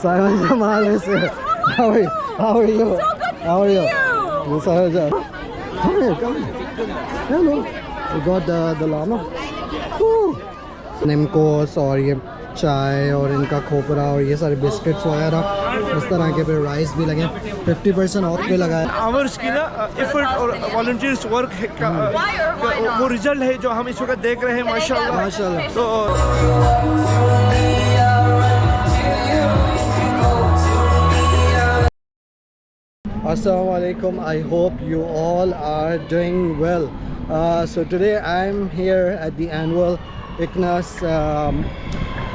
Simon Jamal is here. How are you? How are you? How are you? Come here, come here. Hello. We got the llama. Woo. निमकोस और ये चाय और इनका खोपरा और ये सारे बिस्किट्स वगैरह इस तरह के पे राइस भी लगे 50% ऑफ पे लगा है। आवर्स की ना एफर्ट और वॉलंटियर्स वर्क का वो रिजल्ट है जो हम इस वक्त देख रहे हैं माशाल्लाह माशाल्लाह। तो Assalamualaikum. I hope you all are doing well. So today I'm here at the annual ICNAS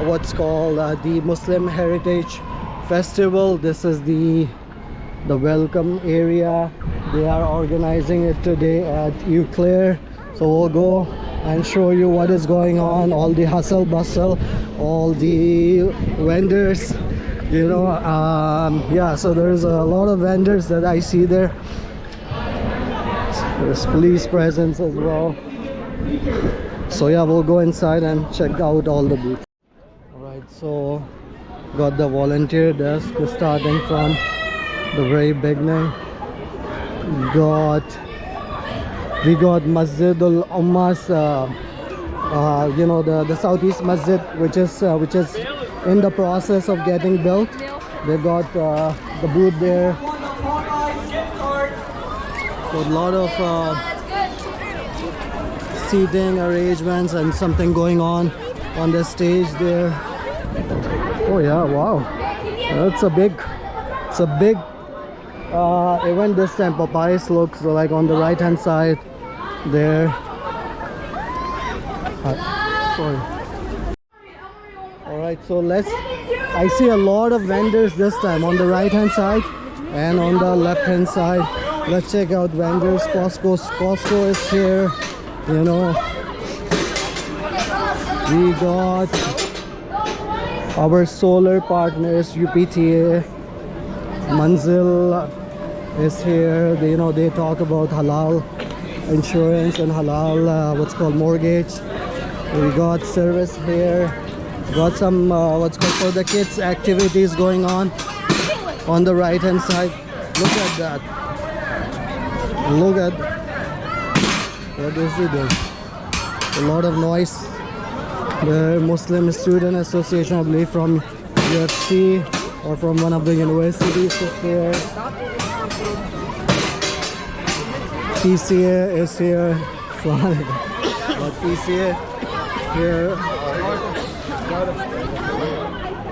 what's called the Muslim Heritage Festival. This is the welcome area. They are organizing it today at Euclair. So we'll go and show you what is going on, all the hustle bustle, all the vendors. You know, yeah, so there's a lot of vendors that I see there. There's police presence as well. So yeah, we'll go inside and check out all the booths. Alright, so got the volunteer desk starting from the very beginning. We got Masjid Al Ummas, you know, the Southeast Masjid, which is in the process of getting built. They got the booth there. So a lot of seating arrangements and something going on the stage there. Oh yeah, wow, that's a big event this time. Papayas looks like on the right hand side there. Sorry. Alright, so I see a lot of vendors this time on the right hand side and on the left hand side. Let's check out vendors. Costco is here, you know. We got our solar partners, UPTA. Manzil is here. They talk about halal insurance and halal what's called mortgage. We got service here. Got some what's called for the kids activities going on the right hand side. Look at that. Look at what is it there? A lot of noise. The Muslim Student Association, I believe from UFC or from one of the universities is here. PCA is here. But PCA here.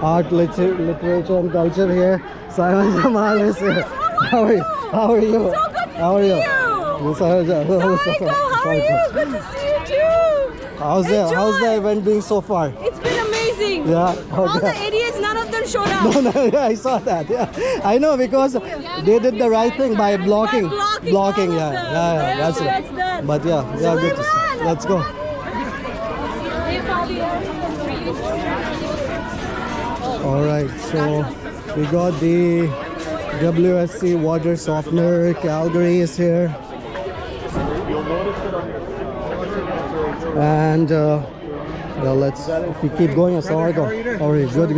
Art, literature and culture here. Simon Jamal is here. How are you? How are you? How are you? How are you? Good to see you too. How's the event being so far? It's been amazing. Yeah. Okay. All the idiots, none of them showed up. No, yeah, I saw that. Yeah, I know because they did the right thing by blocking. Blocking. Yeah, that's it. But yeah, good to see. Let's go. All right, so we got the WSC water softener. Calgary is here, and if we keep going. Assalamualaikum. All right, good.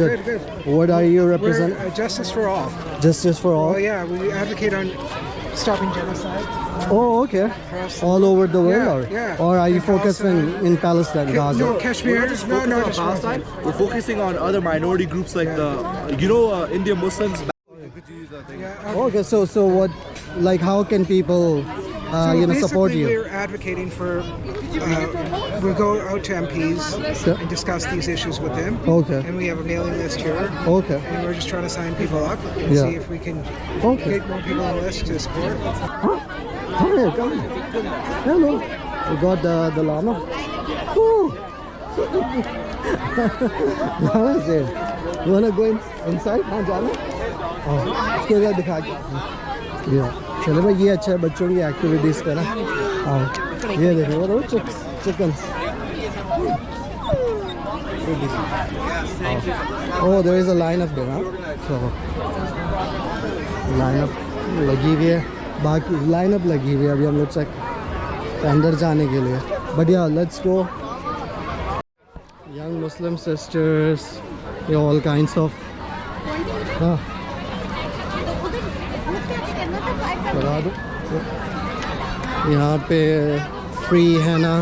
What are you representing? We're Justice for All. Justice for all. Oh yeah, we advocate on stopping genocide. Oh, okay. All over the world, Yeah. Or are you focusing in Palestine, Gaza? No, Kashmir. No, just Palestine. We're focusing on other minority groups like Indian Muslims. Okay, so what, like, how can people, support you? We're advocating for. We go out to MPs and discuss these issues with them. Okay. And we have a mailing list here. Okay. And we're just trying to sign people up and see if we can get more people on the list to support. Come here. Hello. We got the llama. Woo. Llama is here. You wanna go inside? हाँ जाना? इसको क्या दिखा के? Yeah. चलो भाई ये अच्छा है बच्चों की एक्टिविटीज का ना. ये देखो वो chickens. Oh, there is a line up there, huh? So line up लगी हुई है. बाकी line up लगी हुई है अभी हम लोग चेक अंदर जाने के लिए. But yeah, let's go. Young Muslim sisters, all kinds of हाँ लगा दो। यहाँ पे फ्री है ना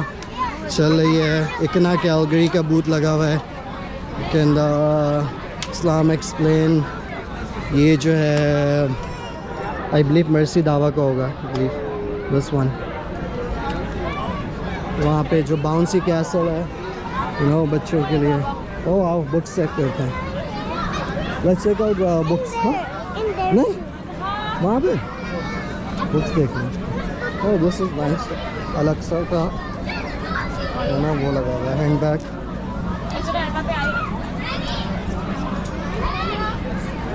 चल रही है। इकना कैलगरी का बूथ लगा हुआ है। Can the Islam explain. ये जो है आई बिलीव मर्सी दावा का होगा, आई बिलीव दिस वन। वहाँ पे जो बाउंसी कैसल है यू नो बच्चों के लिए। ओ आओ बुक्स चेक करते हैं। Let's check out books. हाँ नहीं वहाँ पे बुक्स देखना। Oh this is nice. Alexa का है ना वो लगा हुआ है hand bag.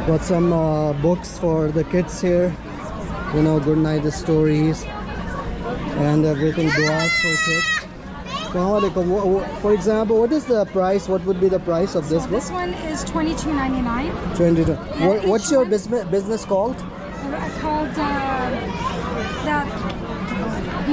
Got some books for the kids here, you know, good night stories and everything, duas for kids. For example, what is the price? What would be the price of this book? This one is $22.99. 22. What's your business called? Called the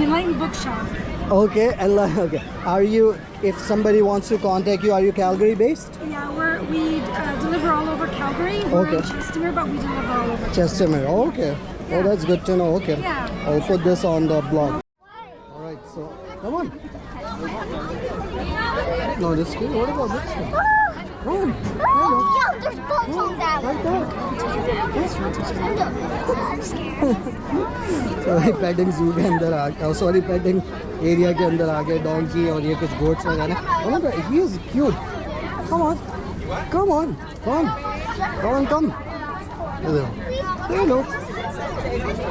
Enlightened Bookshop. Okay, and okay. Are you, if somebody wants to contact you, are you Calgary based? Yeah, we deliver all over Calgary. We're Okay. in Chestermere, but we deliver all over. Chestermere. Oh, okay. Oh, that's good to know. Okay. Yeah. I'll put this on the blog. All right. So, come on. No, this is good. What about this one? Come on. Yeah, there's bugs on that one. Sorry painting जू के अंदर आ गया। Sorry painting area के अंदर आ गए। Donkey और ये कुछ गोट्स वगैरह। He is cute. Come on come on come come come. Hello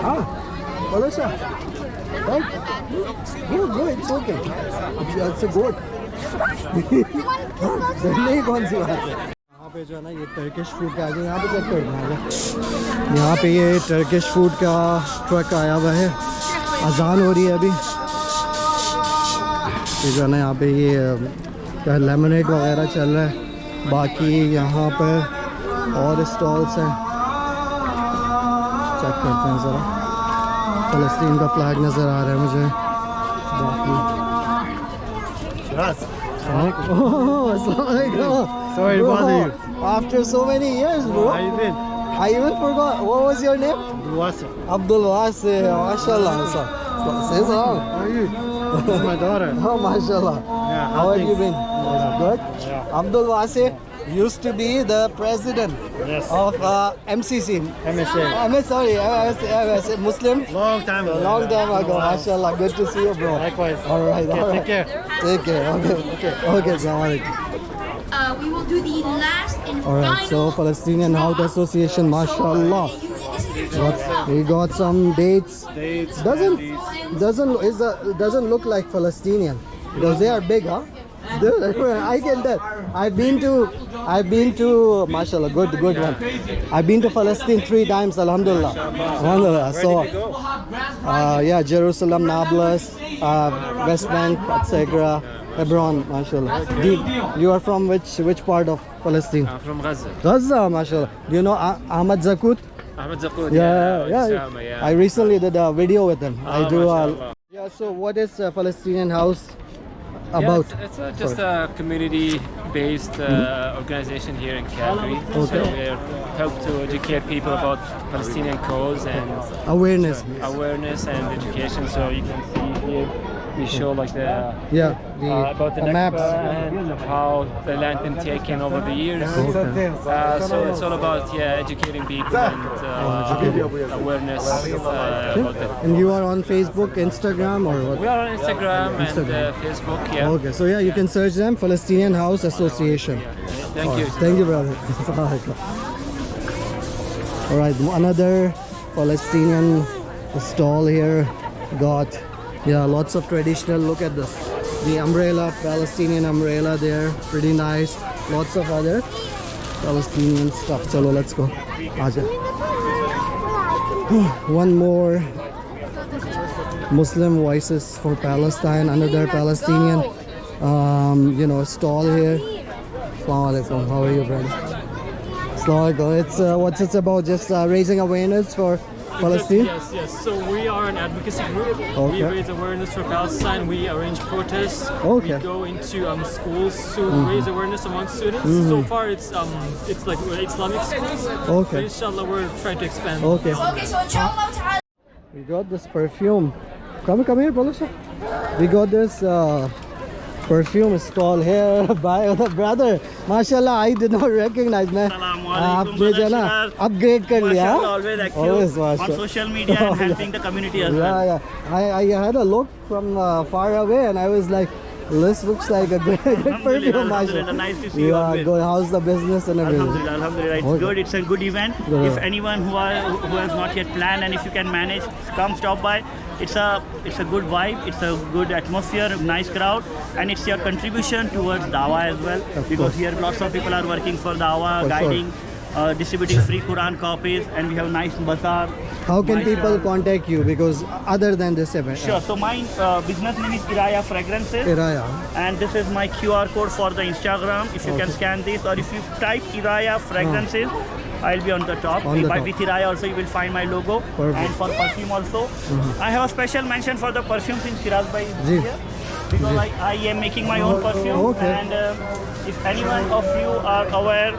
हाँ बोलो sir right good good it's okay. It's a goat. नहीं कौन सी बात है। यहाँ पे जो है ना ये टर्किश फूड का आगे यहाँ पे चेक करना। यहाँ पे ये टर्किश फूड का ट्रक आया हुआ है। अजान हो रही है अभी। ये जो है ना यहाँ पे ये लेमनेड वगैरह चल रहा है। बाकी यहाँ पर और स्टॉल्स हैं। चेक करते हैं ज़रा। फ़लस्तीन का फ्लैग नज़र आ रहा है मुझे। बाकी Sorry to bother you. After so many years, bro. How you been? I even forgot. What was your name? Wasa. Abdul Wasi. MashaAllah. Say salam. How are you? This is my daughter. Oh, MashaAllah. Yeah, How have you things? been? Good? Yeah. Abdul Wasi used to be the president Yes. of MCC. MSA. MSA, Muslim. Long time A ago. long time ago. MashaAllah. Good to see you, bro. Likewise. All right. Okay, All right. take care. Take care. Okay. Assalamu alaikum. We will do the last and All right, so final. Palestinian Health Association, mashallah. We got some dates. Dates. Doesn't look like Palestinian because they are big, huh? I can tell. I've been to mashallah, good one. I've been to Palestine 3 times, alhamdulillah. Alhamdulillah. So yeah, Jerusalem, Nablus, West Bank, etc. Hebron, mashallah. You are from which part of Palestine? From Gaza. Gaza, mashallah. Do you know Ahmad Zakut? Ahmed Zakoud. Yeah. Osama, yeah. I recently did a video with him. I do. mashallah. Yeah. So what is Palestinian House about? Yeah, it's just a community-based organization here in Calgary. Okay. So we help to educate people about Palestinian cause and Awareness. awareness and education. So you can see here we show like the Yeah. about the the maps. Nakba and how the land been taken over the years. So it's all about educating people and awareness about that. And you are on Facebook, Instagram, or what? We are on Instagram, Instagram. and Facebook. Yeah. Okay. So yeah, you can search them. Palestinian House Association. Thank you. Thank you, brother. All right, another Palestinian stall here. Got lots of traditional. Look at this, the umbrella, Palestinian umbrella there, pretty nice. Lots of other Palestinian stuff. Chalo, let's go. Aaja. One more Muslim Voices for Palestine. Another Palestinian, stall here. Assalamu alaikum. How are you, brother? Assalamu alaikum. It's what's it about? Just raising awareness for Palestine? Yes. So we are an advocacy group. Okay. We raise awareness for Palestine. We arrange protests. Okay. We go into schools to raise awareness among students. So far, it's like Islamic schools. Okay. But inshallah, we're trying to expand. Okay. We got this perfume. Come here, Palusha. We got this perfume stall here by the brother. Mashallah, I did not recognize, man. आपने जो ना upgrade कर लिया. Always active Always, on mashallah. social media and helping the community as well. Yeah. I had a look from far away and I was like, this looks like a good perfume, mashallah. Nice to see you Yeah, always. good. How's the business and everything? Alhamdulillah. It's Okay. good. It's a good event. Yeah. If anyone who has not yet planned and if you can manage, come stop by. It's a good vibe. It's a good atmosphere, nice crowd, and it's your contribution towards Dawah as well. Because here lots of people are working for Dawah, For guiding, distributing free Quran copies, and we have nice bazaar. How can nice, people contact you? Because other than this event, Sure. So my business name is Iraya Fragrances. Iraya. And this is my QR code for the Instagram. If you can scan this, or if you type Iraya Fragrances, I'll be on the top. On the By top. with Iraya also you will find my logo. Perfect. And for perfume also. I have a special mention for the perfumes in Shiraz by Ji. here. Because I am making my own perfume. Okay. And if anyone of you are aware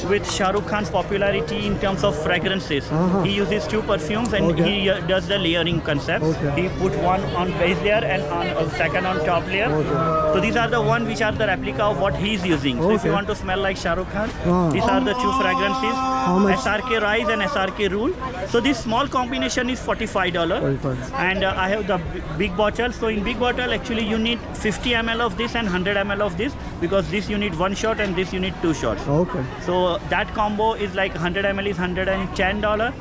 with Shah Rukh Khan's popularity in terms of fragrances, he uses 2 perfumes and Okay. he does the layering concept. Okay. He put one on base layer and on second on top layer. Okay. So these are the one which are the replica of what he's using. So if Okay. you want to smell like Shah Rukh Khan, Ah. these are the 2 fragrances. How much? SRK Rise and SRK Rule. So this small combination is $45. 45. And I have the big bottle. So in big bottle actually you need 50 ml of this and 100 ml of this, because this you need 1 shot and this you need 2 shots. Okay. So that combo is like 100 ml is $110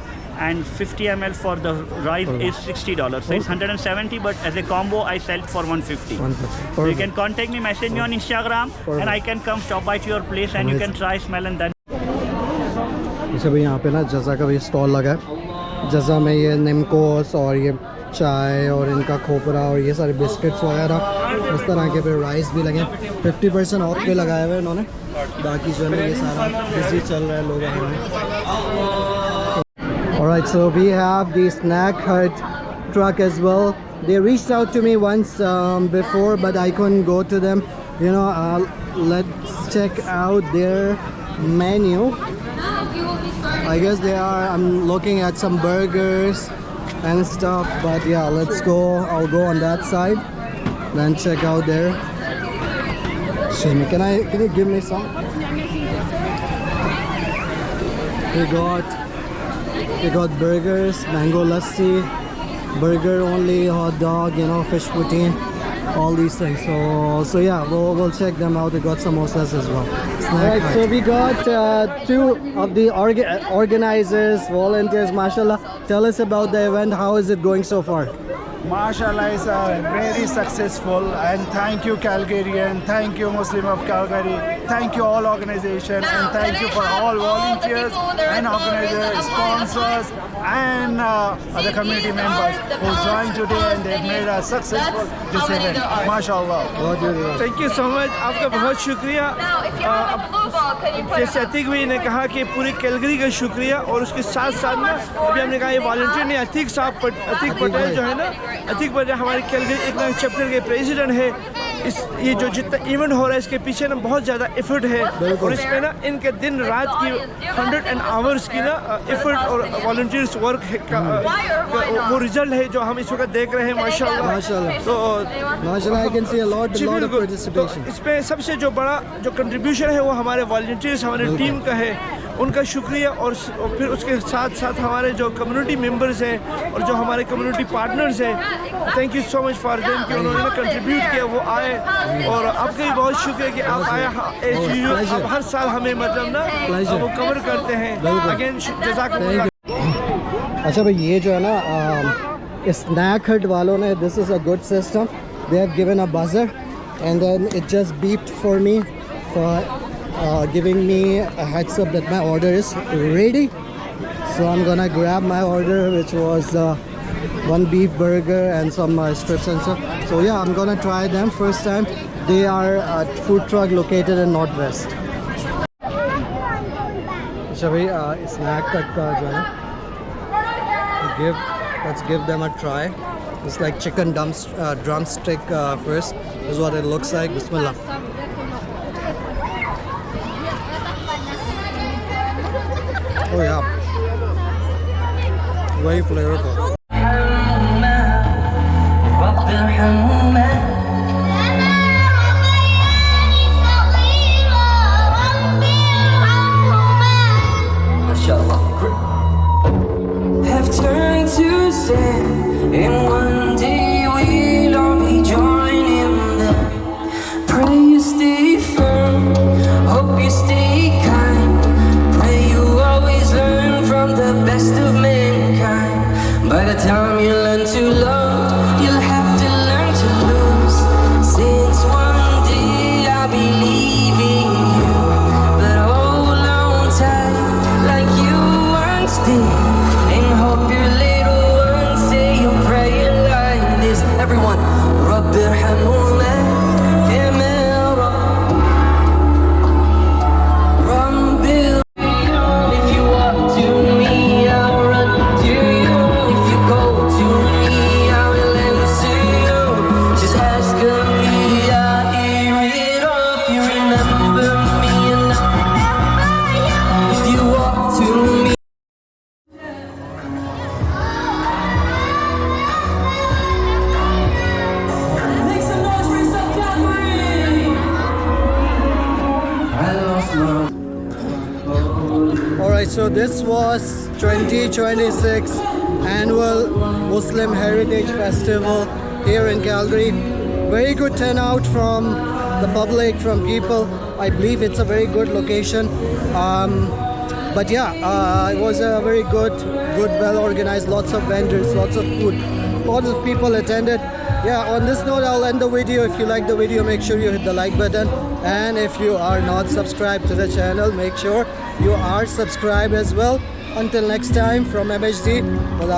and 50 ml for the rice is $60. So it's 170, but as a combo I sell it for 150. 150. So you can contact me, message me on Instagram, Perfect. and I can come stop by to your place and you can try, smell, and then. जैसे भाई यहाँ पे ना जज़ा का भी stall लगा है. जज़ा में ये निमकोस और ये चाय और इनका खोपरा और ये सारे बिस्किट्स वगैरह इस तरह के, फिर राइस भी लगे. 50% ऑफ पे लगाए हुए इन्होंने. बाकी जो है ना ये सारा बिजी चल रहा है लोग आए हैं. Alright, so we have the Snack Hut truck as well. They reached out to me once before, but I couldn't go to them. You know, let's check out their menu. I guess they are, I'm looking at some burgers and stuff, but yeah, let's go. I'll go on that side, then check out there. Shame, can you give me some? We got burgers, mango lassi, burger only, hot dog, you know, fish poutine, all these things. So yeah, we'll check them out. We got samosas as well. Alright, so we got 2 of the organizers, volunteers, mashallah. Tell us about the event. How is it going so far? MashaAllah is very successful, and thank you Calgarian, thank you Muslim of Calgary, thank you all organization, and thank you for all volunteers and organizers, sponsors, and other community members who joined today, and they made us successful this event. MashaAllah. Thank you so much. आपका बहुत शुक्रिया. जैसे अतीक भाई ने कहा कि पूरी Calgary का शुक्रिया, और उसके साथ साथ ना अभी हमने कहा ये वॉलंटियर ने अतीक पटेल जो है ना, अतीक पटेल हमारे कैलगरी इकोनॉमिक चैप्टर के प्रेसिडेंट है. ये जो जितना इवेंट हो रहा है इसके पीछे ना बहुत ज़्यादा एफर्ट है, और इसमें ना इनके दिन रात की 100 आवर्स की ना एफर्ट और वॉलंटियर्स वर्क वो रिजल्ट है जो हम इस वक्त देख रहे हैं. माशाल्लाह. तो Mashallah, I can see a lot ji of बिल्कुल. participation. तो इसमें सबसे जो बड़ा जो कंट्रीब्यूशन है वो हमारे वॉलंटियर्स, हमारे टीम का है. उनका शुक्रिया, और फिर उसके साथ साथ हमारे जो कम्युनिटी मेंबर्स हैं और जो हमारे कम्युनिटी पार्टनर्स हैं, thank you so much for them कि उन्होंने ना कंट्रीब्यूट किया, वो आए. और आपका भी बहुत शुक्रिया कि आप आए. आप हर साल हमें मतलब ना वो कवर करते हैं. अगेन जज़ाकल्लाह. अच्छा भाई, ये जो है ना स्नैक हट वालों ने, this is a good system. They have given a buzzer and then it just beeped for me for giving me a heads up that my order is ready. So I'm gonna grab my order, which was 1 beef burger and some strips and stuff. So yeah, I'm gonna try them first time. They are a food truck located in Northwest. अच्छा भाई, snack cut का जो है let's give them a try. It's like chicken drumstick first. This is what it looks like. Bismillah. Oh yeah, very flavorful. Have turned to sand, and one day we'll all be joining them. Pray you stay firm, hope you stay kind. Pray you always learn from the best of mankind. By the time you learn to love, you'll have to learn to lose. Since one day I'll be leaving you, but hold on tight like you once did. Hope your little ones say your prayer like this. Everyone, Rabbi Hamuna, if you walk to me, I'll run to you. If you go to me, I will answer you. Just ask of me, I'll hear it all. If you remember me enough, if you walk to me. Alright, so this was 2026 annual Muslim Heritage Festival here in Calgary. Very good turnout from the public, from people. I believe it's a very good location. But yeah, it was a very good, well organized, lots of vendors, lots of food, lots of people attended. Yeah, on this note, I'll end the video. If you like the video, make sure you hit the like button. And if you are not subscribed to the channel, make sure you are subscribed as well. Until next time, from MHD.